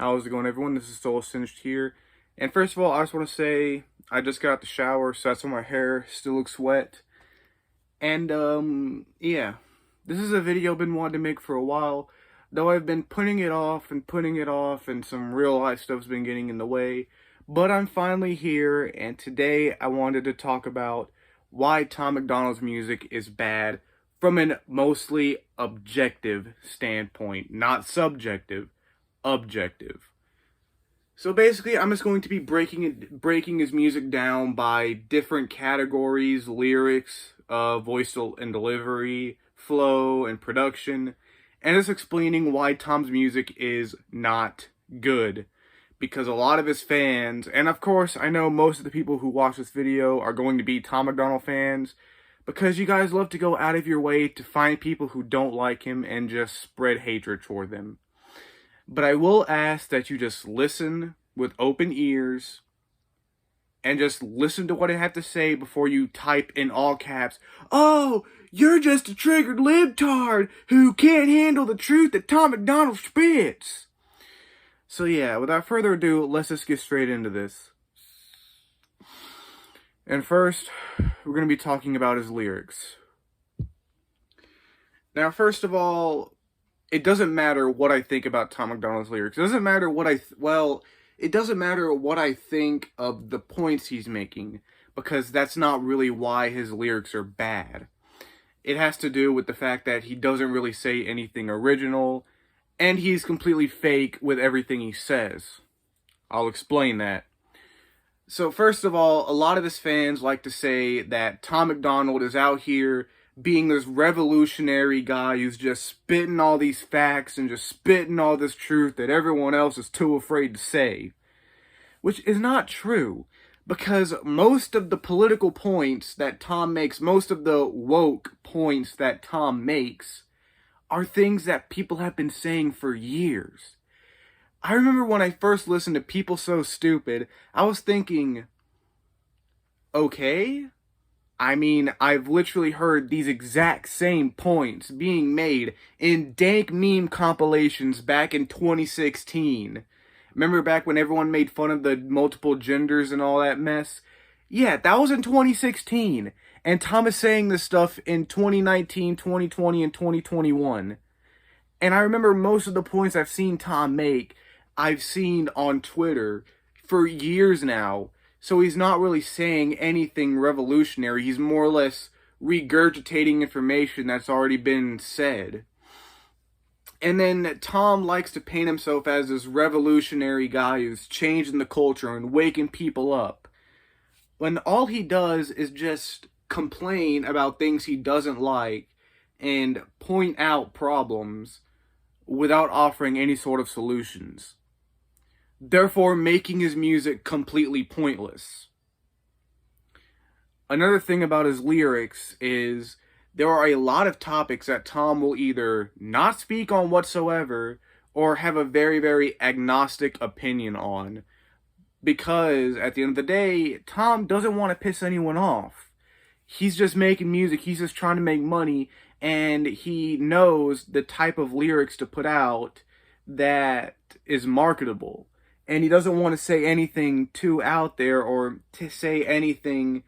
How's it going, everyone? This is Soul Singed here. And first of all, I just want to say I just got out the shower, so that's why my hair still looks wet. And, yeah. This is a video I've been wanting to make for a while, though I've been putting it off, and some real life stuff's been getting in the way. But I'm finally here, and today I wanted to talk about why Tom Macdonald's music is bad from a mostly objective standpoint, not subjective. Objective. So basically, I'm just going to be breaking his music down by different categories: lyrics, voice and delivery, flow, and production, and just explaining why Tom's music is not good. Because a lot of his fans, and of course, I know most of the people who watch this video are going to be Tom Macdonald fans, because you guys love to go out of your way to find people who don't like him and just spread hatred toward them. But I will ask that you just listen with open ears and just listen to what I have to say before you type in all caps, "Oh, you're just a triggered libtard who can't handle the truth that Tom Macdonald spits." So yeah, without further ado, let's just get straight into this. And first, we're going to be talking about his lyrics. Now, first of all, it doesn't matter what I think about Tom Macdonald's lyrics. It doesn't matter what it doesn't matter what I think of the points he's making, because that's not really why his lyrics are bad. It has to do with the fact that he doesn't really say anything original, and he's completely fake with everything he says. I'll explain that. So first of all, a lot of his fans like to say that Tom Macdonald is out here being this revolutionary guy who's just spitting all these facts and just spitting all this truth that everyone else is too afraid to say. Which is not true, because most of the political points that Tom makes, most of the woke points that Tom makes, are things that people have been saying for years. I remember when I first listened to People So Stupid, I was thinking, okay, I mean, I've literally heard these exact same points being made in dank meme compilations back in 2016. Remember back when everyone made fun of the multiple genders and all that mess? Yeah, that was in 2016. And Tom is saying this stuff in 2019, 2020, and 2021. And I remember most of the points I've seen Tom make, I've seen on Twitter for years now. So he's not really saying anything revolutionary. He's more or less regurgitating information that's already been said. And then Tom likes to paint himself as this revolutionary guy who's changing the culture and waking people up, when all he does is just complain about things he doesn't like and point out problems without offering any sort of solutions, therefore making his music completely pointless. Another thing about his lyrics is there are a lot of topics that Tom will either not speak on whatsoever or have a very, very agnostic opinion on. Because at the end of the day, Tom doesn't want to piss anyone off. He's just making music, he's just trying to make money, and he knows the type of lyrics to put out that is marketable. And he doesn't want to say anything too out there or to say anything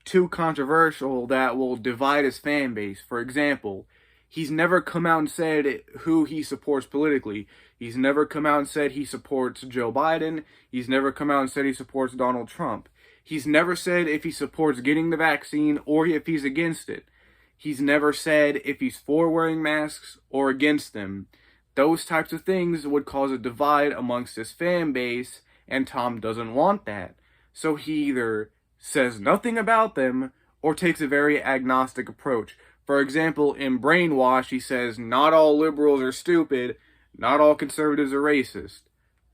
too controversial that will divide his fan base. For example, he's never come out and said who he supports politically. He's never come out and said he supports Joe Biden. He's never come out and said he supports Donald Trump. He's never said if he supports getting the vaccine or if he's against it. He's never said if he's for wearing masks or against them. Those types of things would cause a divide amongst his fan base, and Tom doesn't want that. So he either says nothing about them or takes a very agnostic approach. For example, in Brainwash, he says not all liberals are stupid, not all conservatives are racist.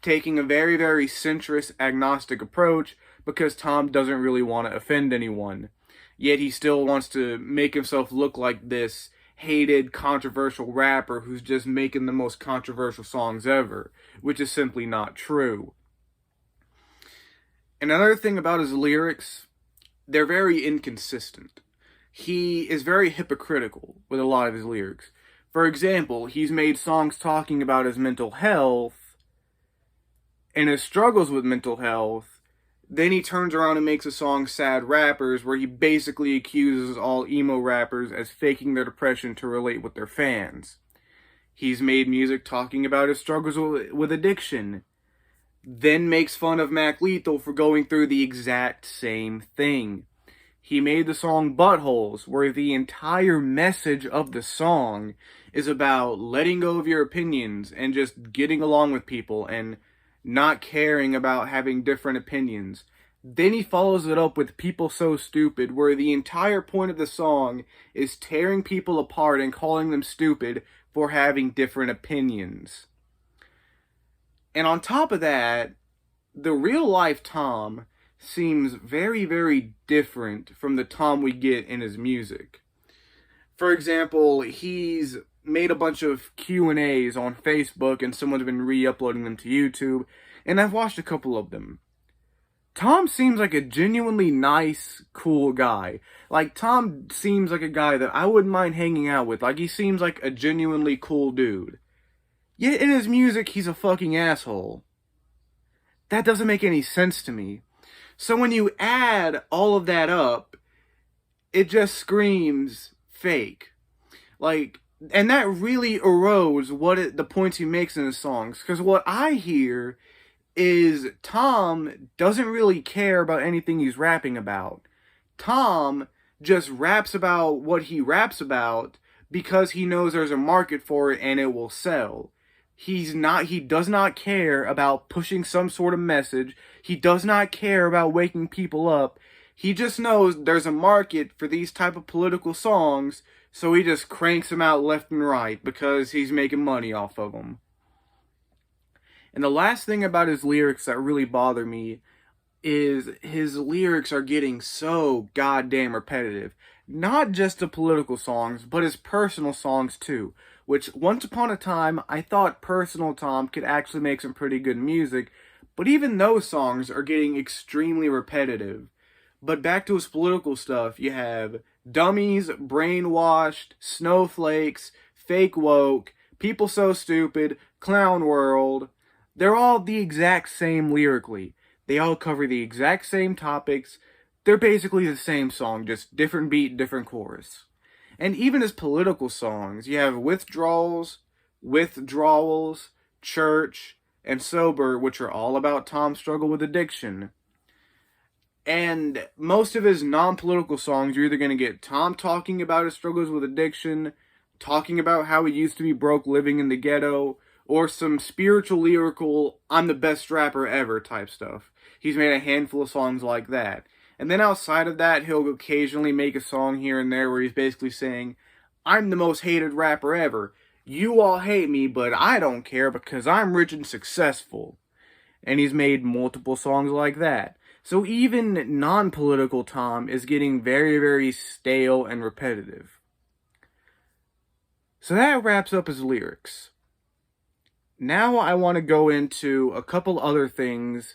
Taking a very, very centrist, agnostic approach because Tom doesn't really want to offend anyone. Yet he still wants to make himself look like this hated, controversial rapper who's just making the most controversial songs ever, which is simply not true. And another thing about his lyrics, they're very inconsistent. He is very hypocritical with a lot of his lyrics. For example, he's made songs talking about his mental health, and his struggles with mental health, then he turns around and makes a song, Sad Rappers, where he basically accuses all emo rappers as faking their depression to relate with their fans. He's made music talking about his struggles with addiction, then makes fun of Mac Lethal for going through the exact same thing. He made the song Buttholes, where the entire message of the song is about letting go of your opinions and just getting along with people and not caring about having different opinions. Then he follows it up with People So Stupid, where the entire point of the song is tearing people apart and calling them stupid for having different opinions. And on top of that, the real life Tom seems very, very different from the Tom we get in his music. For example, he's made a bunch of Q&As on Facebook, and someone's been re-uploading them to YouTube, and I've watched a couple of them. Tom seems like a genuinely nice, cool guy. Like, Tom seems like a guy that I wouldn't mind hanging out with. Like, he seems like a genuinely cool dude. Yet in his music, he's a fucking asshole. That doesn't make any sense to me. So when you add all of that up, it just screams fake. Like, and that really erodes the points he makes in his songs. Because what I hear is Tom doesn't really care about anything he's rapping about. Tom just raps about what he raps about because he knows there's a market for it and it will sell. He does not care about pushing some sort of message. He does not care about waking people up. He just knows there's a market for these type of political songs, so he just cranks them out left and right because he's making money off of them. And the last thing about his lyrics that really bother me is his lyrics are getting so goddamn repetitive. Not just the political songs, but his personal songs too. Which, once upon a time, I thought Personal Tom could actually make some pretty good music, but even those songs are getting extremely repetitive. But back to his political stuff, you have Dummies, Brainwashed, Snowflakes, Fake Woke, People So Stupid, Clown World. They're all the exact same lyrically. They all cover the exact same topics. They're basically the same song, just different beat, different chorus. And even his political songs, you have Withdrawals, Church, and Sober, which are all about Tom's struggle with addiction. And most of his non-political songs, you're either going to get Tom talking about his struggles with addiction, talking about how he used to be broke living in the ghetto, or some spiritual, lyrical, I'm the best rapper ever type stuff. He's made a handful of songs like that. And then outside of that, he'll occasionally make a song here and there where he's basically saying, I'm the most hated rapper ever. You all hate me, but I don't care because I'm rich and successful. And he's made multiple songs like that. So even non-political Tom is getting very, very stale and repetitive. So that wraps up his lyrics. Now I want to go into a couple other things,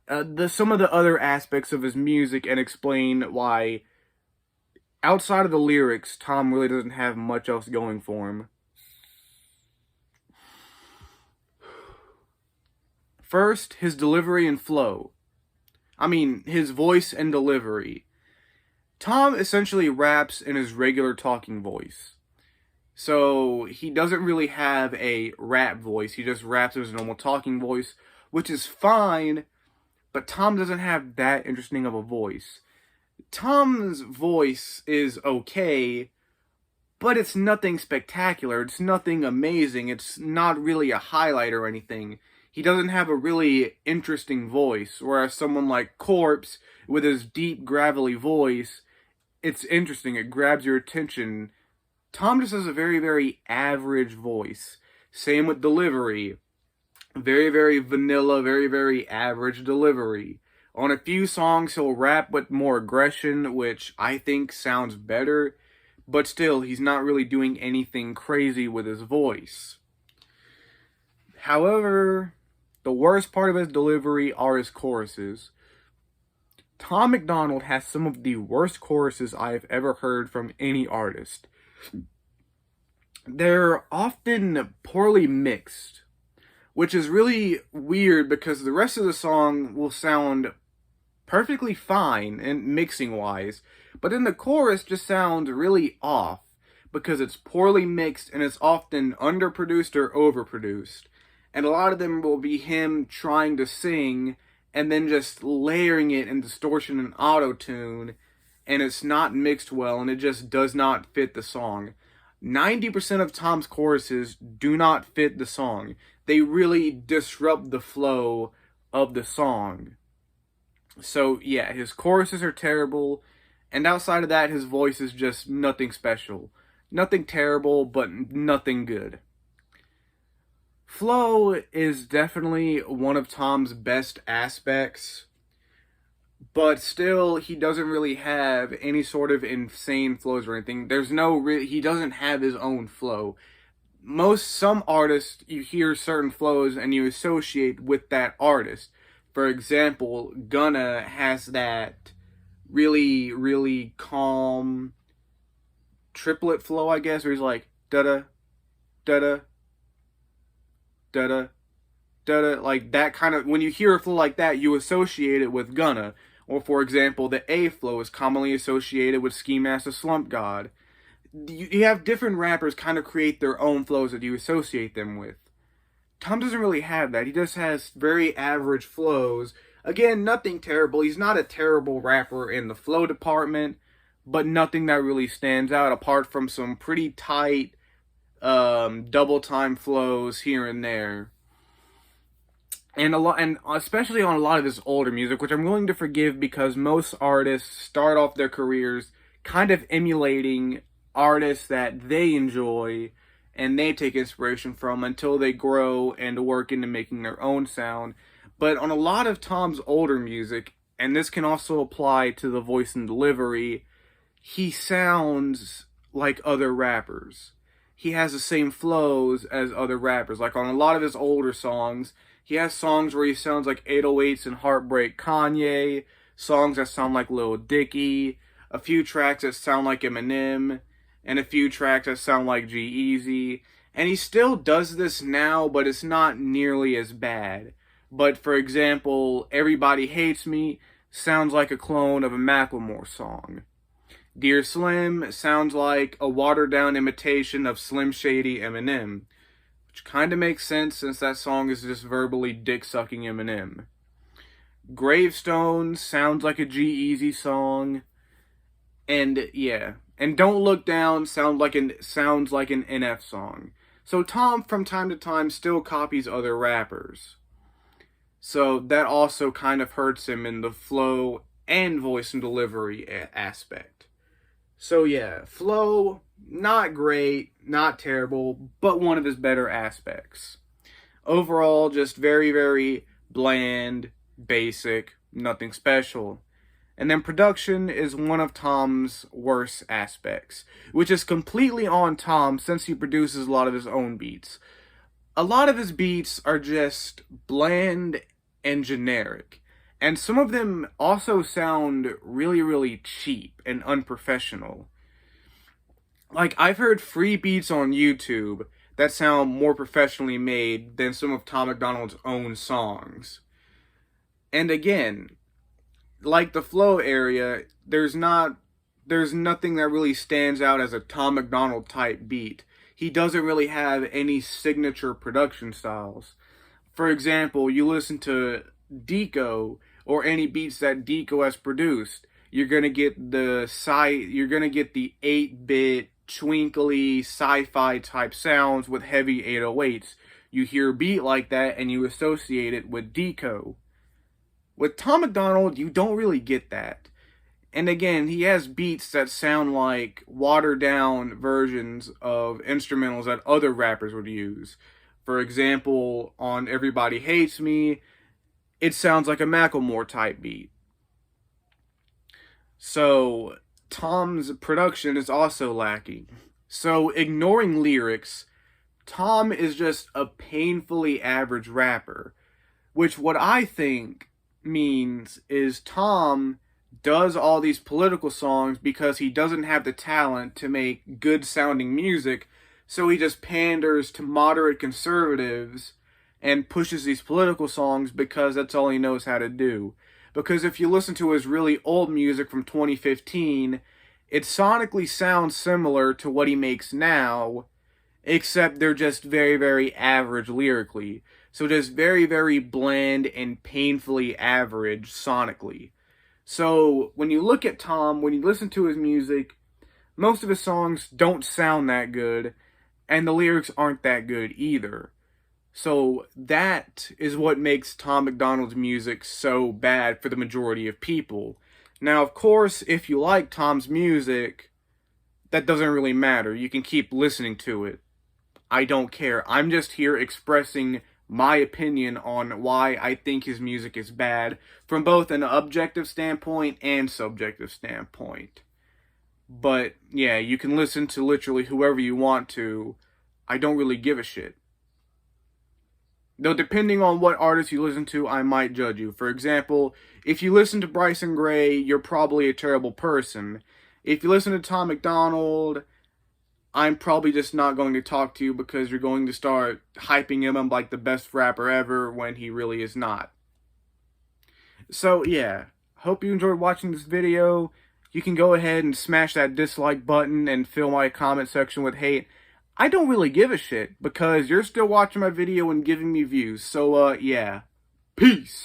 some of the other aspects of his music, and explain why, outside of the lyrics, Tom really doesn't have much else going for him. First, his delivery and flow. His voice and delivery. Tom essentially raps in his regular talking voice. So, he doesn't really have a rap voice. He just raps in his normal talking voice, which is fine, but Tom doesn't have that interesting of a voice. Tom's voice is okay, but it's nothing spectacular. It's nothing amazing. It's not really a highlight or anything. He doesn't have a really interesting voice, whereas someone like Corpse, with his deep, gravelly voice, it's interesting. It grabs your attention. Tom just has a very, very average voice. Same with delivery. Very, very vanilla, very, very average delivery. On a few songs, he'll rap with more aggression, which I think sounds better, but still, he's not really doing anything crazy with his voice. However, the worst part of his delivery are his choruses. Tom Macdonald has some of the worst choruses I have ever heard from any artist. They're often poorly mixed. which is really weird because the rest of the song will sound perfectly fine and mixing wise, but then the chorus just sounds really off because it's poorly mixed and it's often underproduced or overproduced. And a lot of them will be him trying to sing and then just layering it in distortion and auto-tune, and it's not mixed well and it just does not fit the song. 90% of Tom's choruses do not fit the song. They really disrupt the flow of the song. So yeah, his choruses are terrible, and outside of that, his voice is just nothing special. Nothing terrible, but nothing good. Flow is definitely one of Tom's best aspects, but still, he doesn't really have any sort of insane flows or anything. He doesn't have his own flow. Some artists, you hear certain flows and you associate with that artist. For example, Gunna has that really, really calm triplet flow, I guess, where he's like, da-da, da-da, da-da, da-da, like that kind of, when you hear a flow like that, you associate it with Gunna. Or for example, the A flow is commonly associated with Ski Mask the Slump God. You have different rappers kind of create their own flows that you associate them with. Tom doesn't really have that. He just has very average flows. Again, nothing terrible. He's not a terrible rapper in the flow department, but nothing that really stands out apart from some pretty tight double time flows here and there. And especially on a lot of his older music, which I'm willing to forgive because most artists start off their careers kind of emulating artists that they enjoy and they take inspiration from until they grow and work into making their own sound. But on a lot of Tom's older music, and this can also apply to the voice and delivery, he sounds like other rappers. He has the same flows as other rappers. Like on a lot of his older songs, he has songs where he sounds like 808s and Heartbreak Kanye, songs that sound like Lil Dicky, a few tracks that sound like Eminem, and a few tracks that sound like G-Eazy. And he still does this now, but it's not nearly as bad. But for example, Everybody Hates Me sounds like a clone of a Macklemore song. Dear Slim sounds like a watered-down imitation of Slim Shady Eminem, which kind of makes sense since that song is just verbally dick-sucking Eminem. Gravestone sounds like a G-Eazy song, and yeah, and Don't Look Down sounds like an NF song. So Tom, from time to time, still copies other rappers. So that also kind of hurts him in the flow and voice and delivery aspect. So yeah, flow, not great, not terrible, but one of his better aspects. Overall, just very, very bland, basic, nothing special. And then production is one of Tom's worst aspects, which is completely on Tom since he produces a lot of his own beats. A lot of his beats are just bland and generic. And some of them also sound really, really cheap and unprofessional. Like, I've heard free beats on YouTube that sound more professionally made than some of Tom Macdonald's own songs. And again, like the flow area, there's nothing that really stands out as a Tom Macdonald type beat. He doesn't really have any signature production styles. For example, you listen to Deco or any beats that Deco has produced, you're gonna get the 8-bit twinkly sci-fi type sounds with heavy 808s. You hear a beat like that and you associate it with Deco. With Tom Macdonald, you don't really get that. And again, he has beats that sound like watered down versions of instrumentals that other rappers would use. For example, on Everybody Hates Me, it sounds like a Macklemore type beat. So, Tom's production is also lacking. So, ignoring lyrics, Tom is just a painfully average rapper. Which what I think means is Tom does all these political songs because he doesn't have the talent to make good sounding music, so he just panders to moderate conservatives and pushes these political songs because that's all he knows how to do. Because if you listen to his really old music from 2015, it sonically sounds similar to what he makes now, except they're just very, very average lyrically. So just very, very bland and painfully average sonically. So when you look at Tom, when you listen to his music, most of his songs don't sound that good, and the lyrics aren't that good either. So that is what makes Tom Macdonald's music so bad for the majority of people. Now, of course, if you like Tom's music, that doesn't really matter. You can keep listening to it. I don't care. I'm just here expressing my opinion on why I think his music is bad from both an objective standpoint and subjective standpoint. But yeah, you can listen to literally whoever you want to. I don't really give a shit. Though depending on what artist you listen to, I might judge you. For example, if you listen to Bryson Gray, you're probably a terrible person. If you listen to Tom Macdonald, I'm probably just not going to talk to you because you're going to start hyping him up like the best rapper ever when he really is not. So yeah, hope you enjoyed watching this video. You can go ahead and smash that dislike button and fill my comment section with hate. I don't really give a shit because you're still watching my video and giving me views. So yeah, peace.